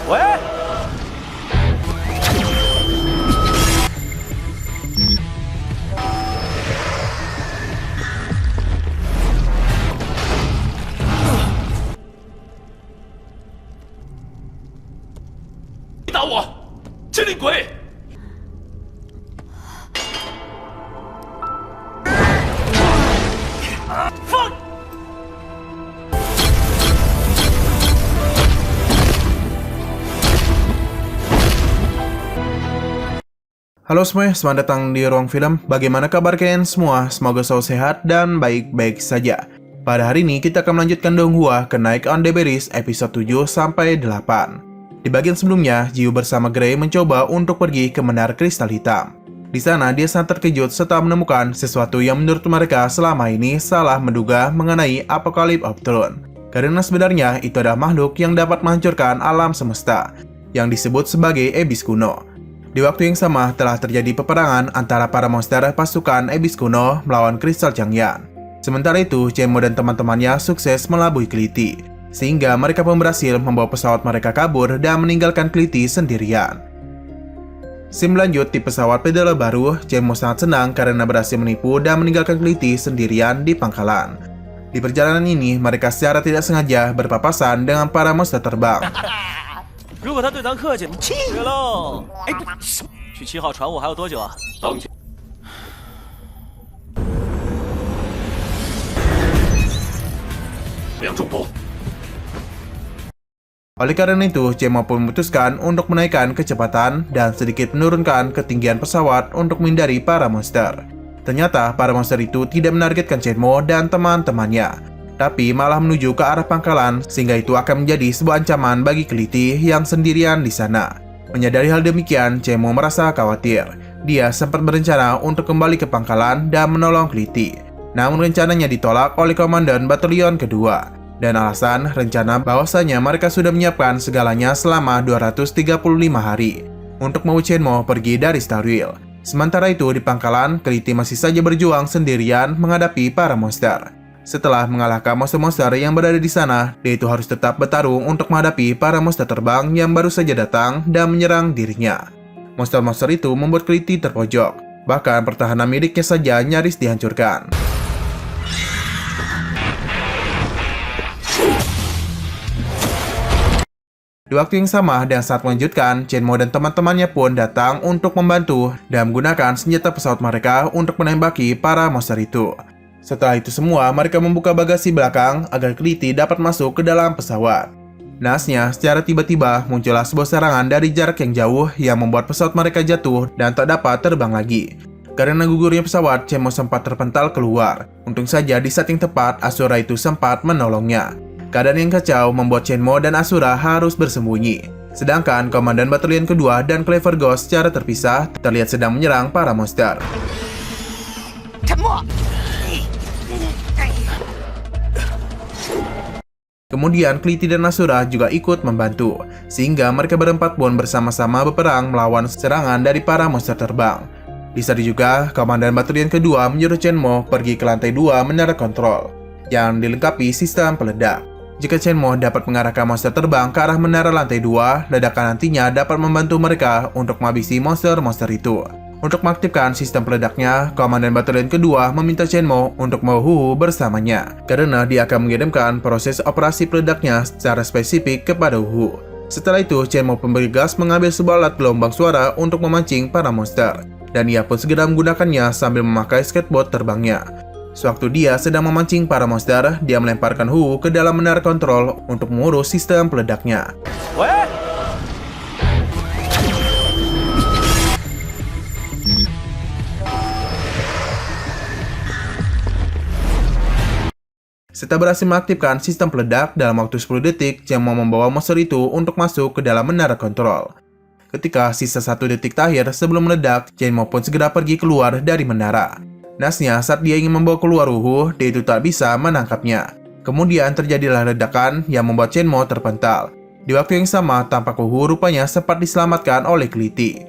喂，你打我，精灵鬼！ Halo semuanya, selamat datang di Ruang Film. Bagaimana kabar kalian semua? Semoga selalu sehat dan baik-baik saja. Pada hari ini kita akan melanjutkan Donghua ke Night on the Berries episode 7 sampai 8. Di bagian sebelumnya, Jiu bersama Gray mencoba untuk pergi ke Menara Kristal Hitam. Di sana dia sangat terkejut setelah menemukan sesuatu yang menurut mereka selama ini salah menduga mengenai Apocalypse of Throne. Karena sebenarnya itu adalah makhluk yang dapat menghancurkan alam semesta, yang disebut sebagai Abyss kuno. Di waktu yang sama telah terjadi peperangan antara para monster pasukan Abyss kuno melawan Kristal Chang'an. Sementara itu, Shenmue dan teman-temannya sukses melabui Cliti, sehingga mereka pun berhasil membawa pesawat mereka kabur dan meninggalkan Cliti sendirian. Scene lanjut di pesawat pedal baru, Shenmue sangat senang karena berhasil menipu dan meninggalkan Cliti sendirian di pangkalan. Di perjalanan ini, mereka secara tidak sengaja berpapasan dengan para monster terbang. 如果他对咱客气，对喽。哎，去7号船坞还有多久啊？当前。2重波。 Oleh karena itu, Shenmue pun memutuskan untuk menaikkan kecepatan dan sedikit menurunkan ketinggian pesawat untuk menghindari para monster. Ternyata para monster itu tidak menargetkan Shenmue dan teman-temannya, tapi malah menuju ke arah pangkalan, sehingga itu akan menjadi sebuah ancaman bagi Cliti yang sendirian di sana. Menyadari hal demikian, Shenmue merasa khawatir. Dia sempat berencana untuk kembali ke pangkalan dan menolong Cliti. Namun rencananya ditolak oleh Komandan Batalion kedua, dan alasan rencana bahwasanya mereka sudah menyiapkan segalanya selama 235 hari untuk membawa Shenmue pergi dari Starwheel. Sementara itu di pangkalan, Cliti masih saja berjuang sendirian menghadapi para monster. Setelah mengalahkan monster-monster yang berada di sana, dia itu harus tetap bertarung untuk menghadapi para monster terbang yang baru saja datang dan menyerang dirinya. Monster-monster itu membuat Cliti terpojok, bahkan pertahanan miliknya saja nyaris dihancurkan. Di waktu yang sama dan saat melanjutkan, Shenmue dan teman-temannya pun datang untuk membantu dan menggunakan senjata pesawat mereka untuk menembaki para monster itu. Setelah itu semua, mereka membuka bagasi belakang agar Cliti dapat masuk ke dalam pesawat. Naasnya, secara tiba-tiba muncullah sebuah serangan dari jarak yang jauh yang membuat pesawat mereka jatuh dan tak dapat terbang lagi. Karena gugurnya pesawat, Shenmue sempat terpental keluar. Untung saja di saat yang tepat, Asura itu sempat menolongnya. Keadaan yang kacau membuat Shenmue dan Asura harus bersembunyi. Sedangkan Komandan Batalion kedua dan Clever Ghost secara terpisah terlihat sedang menyerang para monster. Kemudian Cliti dan Asura juga ikut membantu, sehingga mereka berempat pun bersama-sama berperang melawan serangan dari para monster terbang. Di saat itu juga, Komandan Batalion kedua menyuruh Shenmue pergi ke lantai 2 menara kontrol, yang dilengkapi sistem peledak. Jika Shenmue dapat mengarahkan monster terbang ke arah menara lantai 2, ledakan nantinya dapat membantu mereka untuk menghabisi monster-monster itu. Untuk mengaktifkan sistem peledaknya, Komandan Batalion kedua meminta Shenmue untuk membawa Huhu bersamanya, karena dia akan mengirimkan proses operasi peledaknya secara spesifik kepada Huhu. Setelah itu, Shenmue pun bergegas mengambil sebuah alat gelombang suara untuk memancing para monster, dan ia pun segera menggunakannya sambil memakai skateboard terbangnya. Sewaktu dia sedang memancing para monster, dia melemparkan Huhu ke dalam menara kontrol untuk mengurus sistem peledaknya. Setelah berhasil mengaktifkan sistem peledak, dalam waktu 10 detik, Shenmue membawa monster itu untuk masuk ke dalam menara kontrol. Ketika sisa 1 detik terakhir sebelum meledak, Shenmue pun segera pergi keluar dari menara. Naasnya, saat dia ingin membawa keluar Huhu, dia itu tak bisa menangkapnya. Kemudian terjadilah ledakan yang membuat Shenmue terpental. Di waktu yang sama, tampak Huhu rupanya sempat diselamatkan oleh Cliti.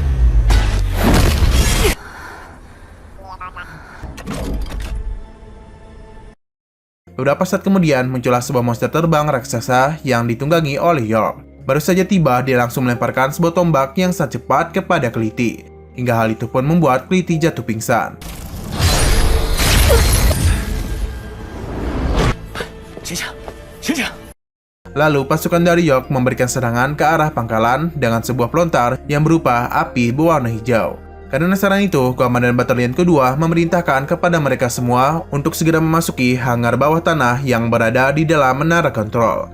Beberapa saat kemudian muncullah sebuah monster terbang raksasa yang ditunggangi oleh York. Baru saja tiba, dia langsung melemparkan sebuah tombak yang sangat cepat kepada Keliti. Hingga hal itu pun membuat Keliti jatuh pingsan. Lalu pasukan dari York memberikan serangan ke arah pangkalan dengan sebuah pelontar yang berupa api berwarna hijau. Karena serangan itu, Komandan Batalion kedua memerintahkan kepada mereka semua untuk segera memasuki hangar bawah tanah yang berada di dalam menara kontrol.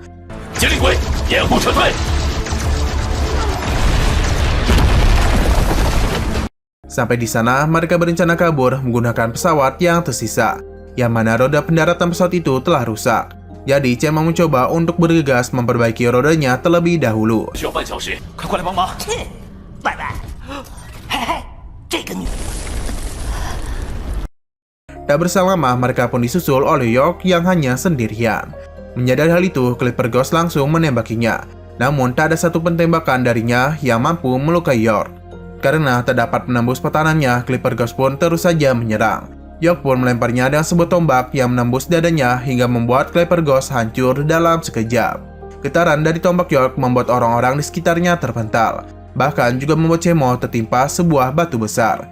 Sampai di sana, mereka berencana kabur menggunakan pesawat yang tersisa, yang mana roda pendaratan pesawat itu telah rusak. Jadi, Chen Mo mencoba untuk bergegas memperbaiki rodanya terlebih dahulu. Tak berselang lama, mereka pun disusul oleh York yang hanya sendirian. Menyadari hal itu, Clipper Ghost langsung menembakinya. Namun, tak ada satu tembakan darinya yang mampu melukai York. Karena tak dapat menembus pertahanannya, Clipper Ghost pun terus saja menyerang. York pun melemparnya dengan sebuah tombak yang menembus dadanya hingga membuat Clipper Ghost hancur dalam sekejap. Getaran dari tombak York membuat orang-orang di sekitarnya terpental. Bahkan juga membuat Chen Mo tertimpa sebuah batu besar.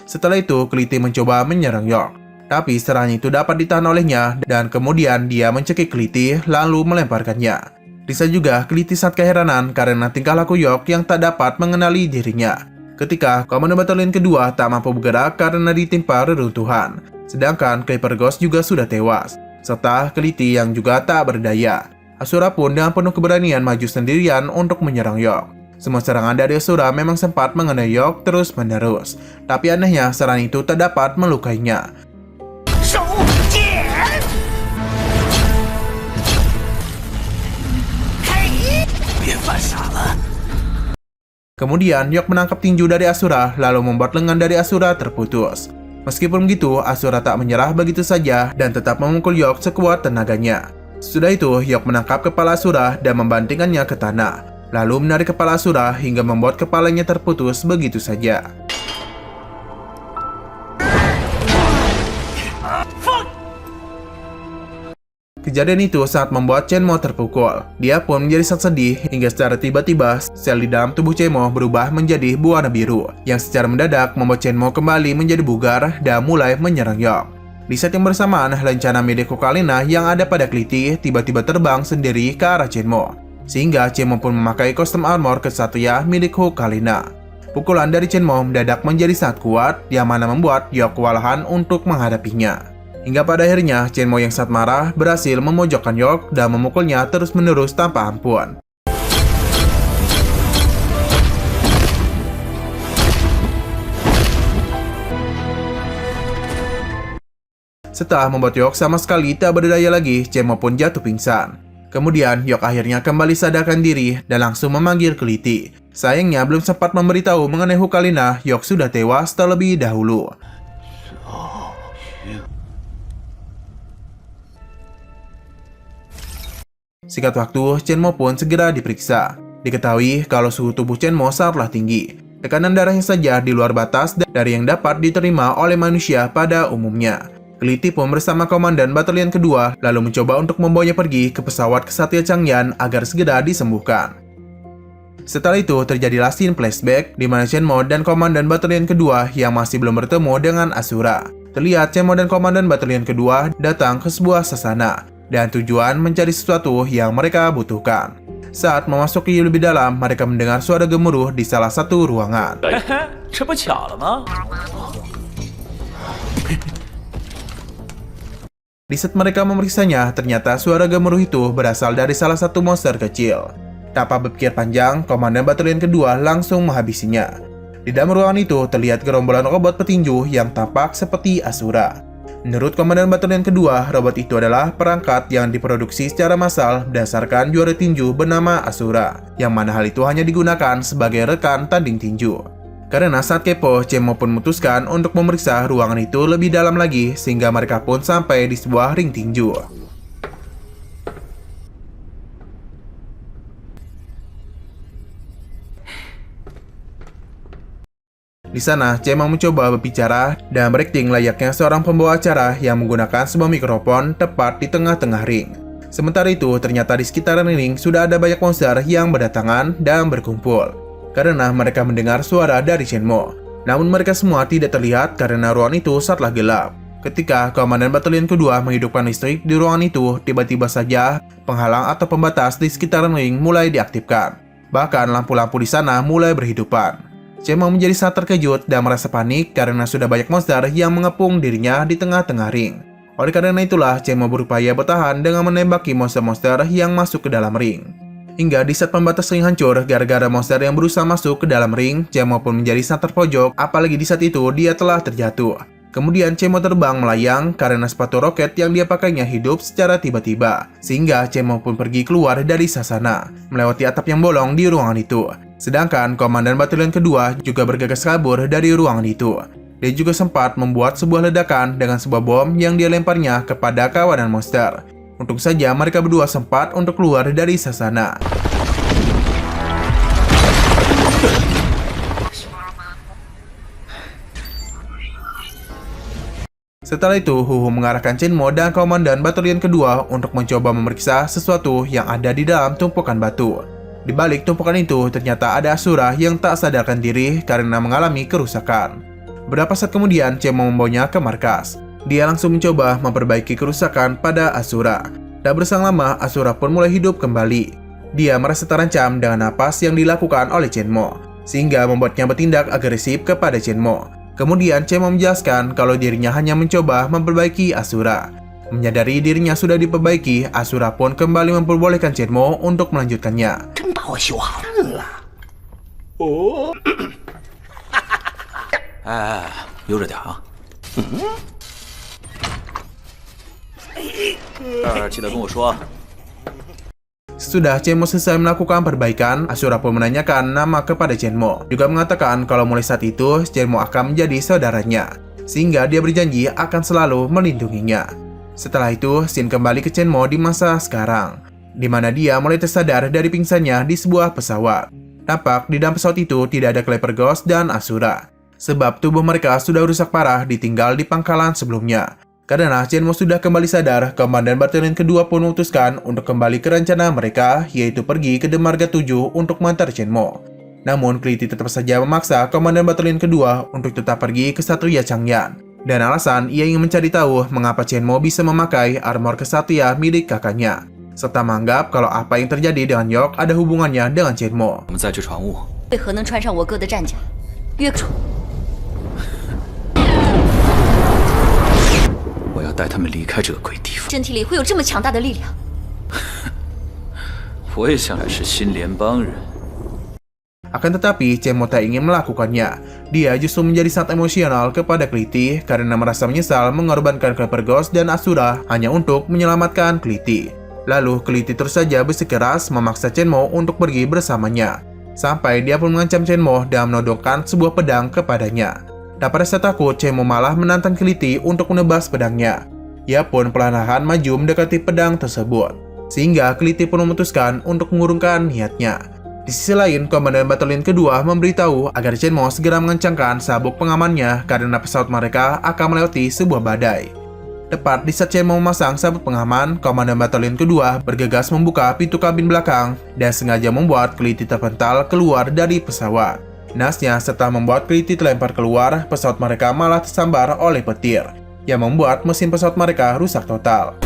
Setelah itu, Keliti mencoba menyerang York. Tapi serangan itu dapat ditahan olehnya dan kemudian dia mencekik Keliti lalu melemparkannya. Bisa juga Keliti sangat keheranan karena tingkah laku York yang tak dapat mengenali dirinya. Ketika Komandan Batalion kedua tak mampu bergerak karena ditimpa reruntuhan. Sedangkan Clipper Ghost juga sudah tewas, serta Keliti yang juga tak berdaya. Asura pun dengan penuh keberanian maju sendirian untuk menyerang York. Semua serangan dari Asura memang sempat mengenai York terus-menerus, tapi anehnya serangan itu tak dapat melukainya. Kemudian York menangkap tinju dari Asura lalu membuat lengan dari Asura terputus. Meskipun begitu, Asura tak menyerah begitu saja dan tetap memukul York sekuat tenaganya. Sudah itu, York menangkap kepala Asura dan membantingkannya ke tanah, lalu menarik kepala Asura hingga membuat kepalanya terputus begitu saja. Kejadian itu sangat membuat Chen Mo terpukul. Dia pun menjadi sangat sedih hingga secara tiba-tiba sel di dalam tubuh Chen Mo berubah menjadi berwarna biru, yang secara mendadak membuat Chen Mo kembali menjadi bugar dan mulai menyerang York. Di saat yang bersamaan, lencana milik Ocarina yang ada pada Keliti tiba-tiba terbang sendiri ke arah Chen Mo, sehingga Chen Mo pun memakai kostum armor kesatria milik Ocarina. Pukulan dari Chen Mo mendadak menjadi sangat kuat, yang mana membuat York kewalahan untuk menghadapinya. Hingga pada akhirnya, Chen Mo yang sangat marah berhasil memojokkan York dan memukulnya terus-menerus tanpa ampun. Setelah membuat York sama sekali tak berdaya lagi, Chen Mo pun jatuh pingsan. Kemudian, York akhirnya kembali sadarkan diri dan langsung memanggil Keliti. Sayangnya, belum sempat memberitahu mengenai Ocarina, York sudah tewas terlebih dahulu. Singkat waktu, Chen Mo pun segera diperiksa. Diketahui kalau suhu tubuh Chen Mo sangatlah tinggi. Tekanan darahnya saja di luar batas dari yang dapat diterima oleh manusia pada umumnya. Keliti pun bersama Komandan Batalion kedua lalu mencoba untuk membawanya pergi ke pesawat Ksatria Changyan agar segera disembuhkan. Setelah itu terjadilah scene flashback di mana Chen Mo dan Komandan Batalion kedua yang masih belum bertemu dengan Asura. Terlihat Chen Mo dan Komandan Batalion kedua datang ke sebuah sasana dan tujuan mencari sesuatu yang mereka butuhkan. Saat memasuki lebih dalam, mereka mendengar suara gemuruh di salah satu ruangan. Di saat mereka memeriksanya, ternyata suara gemuruh itu berasal dari salah satu monster kecil. Tanpa berpikir panjang, Komandan Batalion kedua langsung menghabisinya. Di dalam ruangan itu terlihat gerombolan robot petinju yang tampak seperti Asura. Menurut Komandan Batalion kedua, robot itu adalah perangkat yang diproduksi secara massal berdasarkan juara tinju bernama Asura, yang mana hal itu hanya digunakan sebagai rekan tanding tinju. Karena saat kepo, Chen Mo pun memutuskan untuk memeriksa ruangan itu lebih dalam lagi, sehingga mereka pun sampai di sebuah ring tinju. Di sana, Cemo mencoba berbicara dan berakting layaknya seorang pembawa acara yang menggunakan sebuah mikrofon tepat di tengah-tengah ring. Sementara itu, ternyata di sekitaran ring sudah ada banyak monster yang berdatangan dan berkumpul. Karena mereka mendengar suara dari Shenmue. Namun mereka semua tidak terlihat karena ruangan itu sangatlah gelap. Ketika Komandan Batalion kedua menghidupkan listrik di ruangan itu, tiba-tiba saja penghalang atau pembatas di sekitaran ring mulai diaktifkan. Bahkan lampu-lampu di sana mulai berhidupan. Cemo menjadi sangat terkejut dan merasa panik karena sudah banyak monster yang mengepung dirinya di tengah-tengah ring. Oleh karena itulah, Cemo berupaya bertahan dengan menembaki monster-monster yang masuk ke dalam ring. Hingga di saat pembatas ring hancur gara-gara monster yang berusaha masuk ke dalam ring, Cemo pun menjadi sangat terpojok, apalagi di saat itu dia telah terjatuh. Kemudian Cemo terbang melayang karena sepatu roket yang dia pakainya hidup secara tiba-tiba. Sehingga Cemo pun pergi keluar dari sasana, melewati atap yang bolong di ruangan itu. Sedangkan Komandan Batalion kedua juga bergegas kabur dari ruangan itu. Dia juga sempat membuat sebuah ledakan dengan sebuah bom yang dia lemparnya kepada kawanan monster. Untung saja mereka berdua sempat untuk keluar dari sasana. Setelah itu, Huhu mengarahkan Shenmue dan Komandan Batalion kedua untuk mencoba memeriksa sesuatu yang ada di dalam tumpukan batu. Di balik tumpukan itu, ternyata ada Asura yang tak sadarkan diri karena mengalami kerusakan. Beberapa saat kemudian, Cemo membawanya ke markas. Dia langsung mencoba memperbaiki kerusakan pada Asura. Tak berselang lama, Asura pun mulai hidup kembali. Dia merasa terancam dengan napas yang dilakukan oleh Shenmue, sehingga membuatnya bertindak agresif kepada Shenmue. Kemudian Cemo menjelaskan kalau dirinya hanya mencoba memperbaiki Asura. Menyadari dirinya sudah diperbaiki, Asura pun kembali memperbolehkan Shenmue untuk melanjutkannya. 真把我羞汗了。哎，悠着点啊。记得跟我说。 Sesudah Cemo selesai melakukan perbaikan, Asura pun menanyakan nama kepada Shenmue. Juga mengatakan kalau mulai saat itu, Shenmue akan menjadi saudaranya. Sehingga dia berjanji akan selalu melindunginya. Setelah itu, scene kembali ke Shenmue di masa sekarang, di mana dia mulai tersadar dari pingsannya di sebuah pesawat. Tampak di dalam pesawat itu tidak ada Clapper Ghost dan Asura, sebab tubuh mereka sudah rusak parah ditinggal di pangkalan sebelumnya. Karena Shenmue sudah kembali sadar, Komandan Batalion kedua pun memutuskan untuk kembali ke rencana mereka, yaitu pergi ke Demarga 7 untuk mengantar Shenmue. Namun, Clitty tetap saja memaksa Komandan Batalion kedua untuk tetap pergi ke Satria Changyan. Dan alasan ia ingin mencari tahu mengapa Shenmue bisa memakai armor kesatria milik kakaknya, serta menganggap kalau apa yang terjadi dengan York ada hubungannya dengan Shenmue. 我们再去船坞。为何能穿上我哥的战甲？约克，我要带他们离开这个鬼地方。身体里会有这么强大的力量？我也向来是新联邦人。 Akan tetapi, Shenmue tak ingin melakukannya. Dia justru menjadi sangat emosional kepada Clitty karena merasa menyesal mengorbankan Clapper Ghost dan Asura hanya untuk menyelamatkan Clitty. Lalu, Clitty terus saja bersikeras memaksa Shenmue untuk pergi bersamanya. Sampai dia pun mengancam Shenmue dan menodongkan sebuah pedang kepadanya. Tak rasa takut, Shenmue malah menantang Clitty untuk menebas pedangnya. Ia pun perlahan maju mendekati pedang tersebut. Sehingga Clitty pun memutuskan untuk mengurungkan niatnya. Di sisi lain, Komandan Batalion kedua memberitahu agar Shenmue segera mengencangkan sabuk pengamannya karena pesawat mereka akan melewati sebuah badai. Tepat di saat Shenmue memasang sabuk pengaman, Komandan Batalion kedua bergegas membuka pintu kabin belakang dan sengaja membuat Clitty terpental keluar dari pesawat. Nasnya, setelah membuat Clitty terlempar keluar, pesawat mereka malah tersambar oleh petir, yang membuat mesin pesawat mereka rusak total.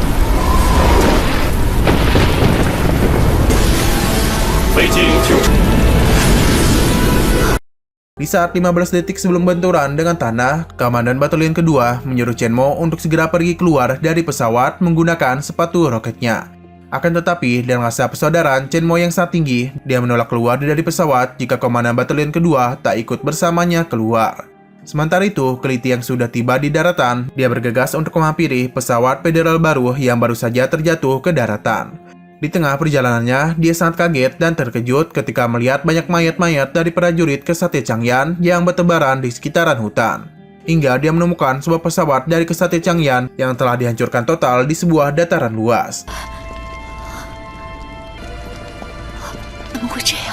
Di saat 15 detik sebelum benturan dengan tanah, Komandan Batalion kedua menyuruh Shenmue untuk segera pergi keluar dari pesawat menggunakan sepatu roketnya. Akan tetapi, dengan rasa persaudaraan Shenmue yang sangat tinggi, dia menolak keluar dari pesawat jika Komandan Batalion kedua tak ikut bersamanya keluar. Sementara itu, Clitty yang sudah tiba di daratan, dia bergegas untuk menghampiri pesawat federal baru yang baru saja terjatuh ke daratan. Di tengah perjalanannya, dia sangat kaget dan terkejut ketika melihat banyak mayat-mayat dari prajurit Kesatria Changyan yang bertebaran di sekitaran hutan. Hingga dia menemukan sebuah pesawat dari Kesatria Changyan yang telah dihancurkan total di sebuah dataran luas. 怎么会这样？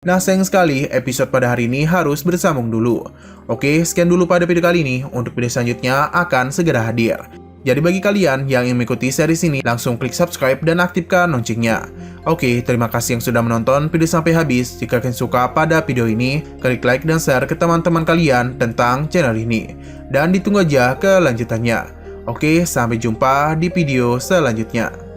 Nah, sayang sekali episode pada hari ini harus bersambung dulu. Oke, sekian dulu pada video kali ini. Untuk video selanjutnya akan segera hadir. Jadi bagi kalian yang ingin mengikuti series ini, langsung klik subscribe dan aktifkan loncengnya. Oke, terima kasih yang sudah menonton video sampai habis. Jika kalian suka pada video ini, klik like dan share ke teman-teman kalian tentang channel ini. Dan ditunggu aja kelanjutannya. Oke, sampai jumpa di video selanjutnya.